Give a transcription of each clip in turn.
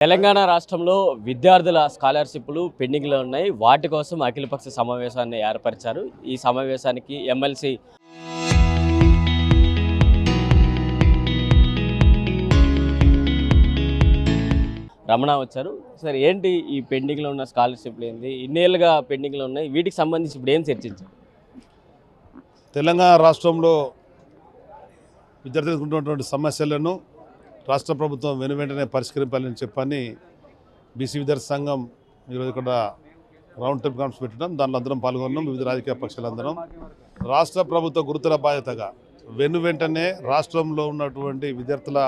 తెలంగాణ రాష్ట్రంలో విద్యార్థుల స్కాలర్షిప్లు పెండింగ్లో ఉన్నాయి. వాటి కోసం అఖిలపక్ష సమావేశాన్ని ఏర్పరిచారు. ఈ సమావేశానికి ఎమ్మెల్సీ రమణ వచ్చారు. సరే, ఏంటి ఈ పెండింగ్లో ఉన్న స్కాలర్షిప్లు ఏంది, ఇన్నేళ్ళుగా పెండింగ్లో ఉన్నాయి, వీటికి సంబంధించి ఇప్పుడు ఏం చర్చించారు? తెలంగాణ రాష్ట్రంలో విద్యార్థులు ఎదుర్కొంటున్నటువంటి సమస్యలను రాష్ట్ర ప్రభుత్వం వెనువెంటనే పరిష్కరింపాలని చెప్పని బీసీ విద్యార్థి సంఘం ఈరోజు ఇక్కడ రౌండ్ టేబుల్ కాన్ఫరెన్స్ పెట్టడం, దాంట్లో అందరం పాల్గొన్నాం. వివిధ రాజకీయ పక్షాలందరం రాష్ట్ర ప్రభుత్వ గురుతర బాధ్యతగా వెనువెంటనే రాష్ట్రంలో ఉన్నటువంటి విద్యార్థుల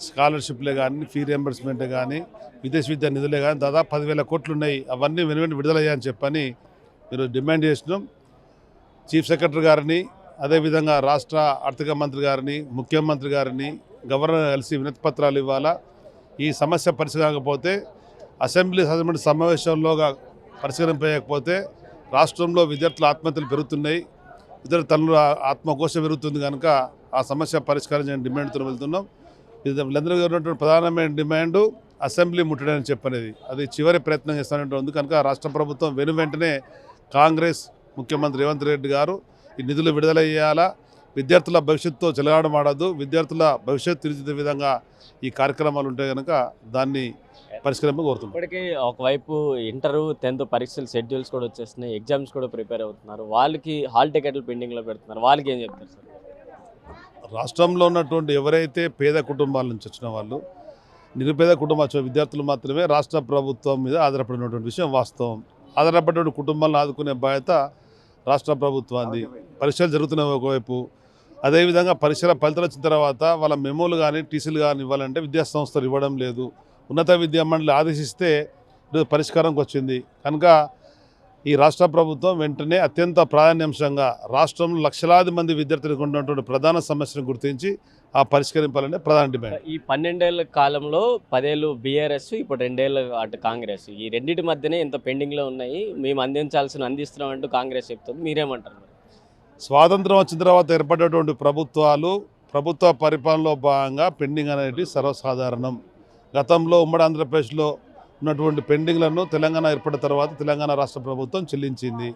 స్కాలర్షిప్లే కానీ, ఫీ రియంబర్స్మెంట్ కానీ, విదేశీ విద్యా నిధులే కానీ దాదాపు 10,000 కోట్లు ఉన్నాయి. అవన్నీ వెనువెంటనే విడుదలయ్యాయని చెప్పని ఈరోజు డిమాండ్ చేసినాం. చీఫ్ సెక్రటరీ గారిని, అదేవిధంగా రాష్ట్ర ఆర్థిక మంత్రి గారిని, ముఖ్యమంత్రి గారిని, గవర్నర్ కలిసి వినతి పత్రాలు ఇవ్వాలా. ఈ సమస్య పరిష్కరించకపోతే అసెంబ్లీ సమావేశంలోగా పరిష్కరింపకపోతే రాష్ట్రంలో విద్యార్థుల ఆత్మహత్యలు పెరుగుతున్నాయి, విద్యార్థుల తల్లుల ఆత్మకోశ పెరుగుతుంది. కనుక ఆ సమస్య పరిష్కరించని డిమాండ్తో వెళ్తున్నాం. వీళ్ళందరూ ఉన్నటువంటి ప్రధానమైన డిమాండు అసెంబ్లీ ముట్టడని చెప్పనేది. అది చివరి ప్రయత్నం చేస్తున్నట్టు. కనుక రాష్ట్ర ప్రభుత్వం వెంటనే కాంగ్రెస్ ముఖ్యమంత్రి రేవంత్ రెడ్డి గారు ఈ నిధులు విడుదల చేయాలా. విద్యార్థుల భవిష్యత్తుతో చెలగాడమాడద్దు, విద్యార్థుల భవిష్యత్తు తీర్చిదే విధంగా ఈ కార్యక్రమాలు ఉంటాయి. కనుక దాన్ని పరిష్కరింప కోరుతున్నాం. ఇప్పటికీ ఒకవైపు ఇంటర్ 10th పరీక్షలు షెడ్యూల్స్ కూడా వచ్చేస్తున్నాయి, ఎగ్జామ్స్ కూడా ప్రిపేర్ అవుతున్నారు. వాళ్ళకి హాల్ టికెట్లు పెండింగ్లో పెడుతున్నారు. వాళ్ళకి ఏం చెప్తారు సార్? రాష్ట్రంలో ఉన్నటువంటి ఎవరైతే పేద కుటుంబాల నుంచి వచ్చిన వాళ్ళు, నిరుపేద కుటుంబాల విద్యార్థులు మాత్రమే రాష్ట్ర ప్రభుత్వం మీద ఆధారపడినటువంటి విషయం వాస్తవం. ఆధారపడిన కుటుంబాలను ఆదుకునే బాధ్యత రాష్ట్ర ప్రభుత్వాన్ని. పరీక్షలు జరుగుతున్న ఒకవైపు, అదేవిధంగా పరీక్షల ఫలితాలు వచ్చిన తర్వాత వాళ్ళ మెమోలు కానీ, టీసీలు కానీ ఇవ్వాలంటే విద్యాసంస్థలు ఇవ్వడం లేదు. ఉన్నత విద్యా మండలి ఆదేశిస్తే పరిష్కారంకి వచ్చింది. కనుక ఈ రాష్ట్ర ప్రభుత్వం వెంటనే అత్యంత ప్రాధాన్యాంశంగా రాష్ట్రంలో లక్షలాది మంది విద్యార్థులకు ఉన్నటువంటి ప్రధాన సమస్యను గుర్తించి ఆ పరిష్కరింపాలనే ప్రధాన డిమాండ్. ఈ 12 ఏళ్ల కాలంలో 10 ఏళ్ళు బీఆర్ఎస్, ఇప్పుడు 2 ఏళ్ళు అటు కాంగ్రెస్, ఈ రెండింటి మధ్యనే ఇంత పెండింగ్లో ఉన్నాయి, మేము అందిస్తున్నాం అంటూ కాంగ్రెస్ చెప్తుంది. మీరేమంటారు? స్వాతంత్రం వచ్చిన తర్వాత ఏర్పడేటువంటి ప్రభుత్వ పరిపాలనలో భాగంగా పెండింగ్ అనేది సర్వసాధారణం. గతంలో ఉమ్మడి ఆంధ్రప్రదేశ్లో ఉన్నటువంటి పెండింగ్లను తెలంగాణ ఏర్పడిన తర్వాత తెలంగాణ రాష్ట్ర ప్రభుత్వం చెల్లించింది.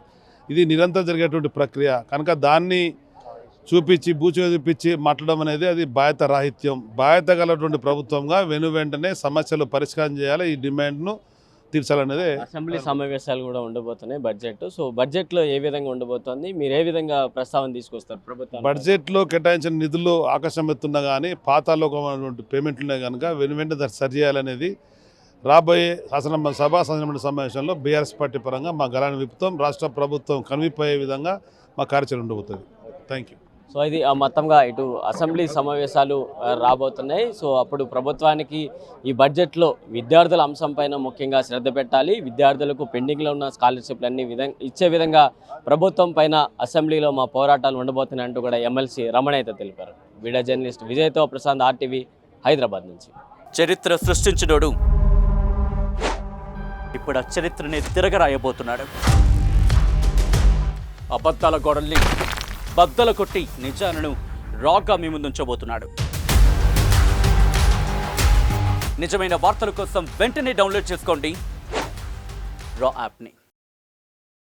ఇది నిరంతరం జరిగేటువంటి ప్రక్రియ. కనుక దాన్ని చూపించి మాట్లాడడం అనేది అది బాధ్యత రాహిత్యం. బాధ్యత గలటువంటి ప్రభుత్వంగా వెంటనే సమస్యలు పరిష్కారం చేయాలి, ఈ డిమాండ్ను తీర్చాలనేది. అసెంబ్లీ సమావేశాలు కూడా ఉండబోతున్నాయి, బడ్జెట్. సో బడ్జెట్లో ఏ విధంగా ఉండబోతుంది, మీరు ఏ విధంగా ప్రస్తావన తీసుకొస్తారు? ప్రభుత్వం బడ్జెట్లో కేటాయించిన నిధులు ఆకాశం ఎత్తున్నా కానీ పాతాలోకమైనటువంటి పేమెంట్లు ఉన్నాయి. కనుక వెంటనే దాన్ని సరి చేయాలనేది రాబోయే శాసనమండలి సమావేశంలో బీఆర్ఎస్ పార్టీ పరంగా మా గలాన్ని విప్పుతాం. రాష్ట్ర ప్రభుత్వం కనువిపోయే విధంగా మా కార్యాచరణ ఉండబోతుంది. Thank you. సో ఇది మొత్తంగా ఇటు అసెంబ్లీ సమావేశాలు రాబోతున్నాయి. సో అప్పుడు ప్రభుత్వానికి ఈ బడ్జెట్లో విద్యార్థుల అంశం పైన ముఖ్యంగా శ్రద్ధ పెట్టాలి. విద్యార్థులకు పెండింగ్లో ఉన్న స్కాలర్షిప్లు అన్ని ఇచ్చే విధంగా ప్రభుత్వం పైన అసెంబ్లీలో మా పోరాటాలు ఉండబోతున్నాయి అంటూ కూడా ఎమ్మెల్సీ రమణ అయితే తెలిపారు. వీడియో జర్నలిస్ట్ విజయ్తో ప్రశాంత్, RTV, హైదరాబాద్ నుంచి. చరిత్ర సృష్టించినోడు ఇప్పుడు ఆ చరిత్రని తిరగరాయబోతున్నాడు. అబద్ధాల గోడల్ని బద్దలు కొట్టి నిజాలను రాగా మీ ముందుంచబోతున్నాడు. నిజమైన వార్తల కోసం వెంటనే డౌన్లోడ్ చేసుకోండి రా యాప్ని.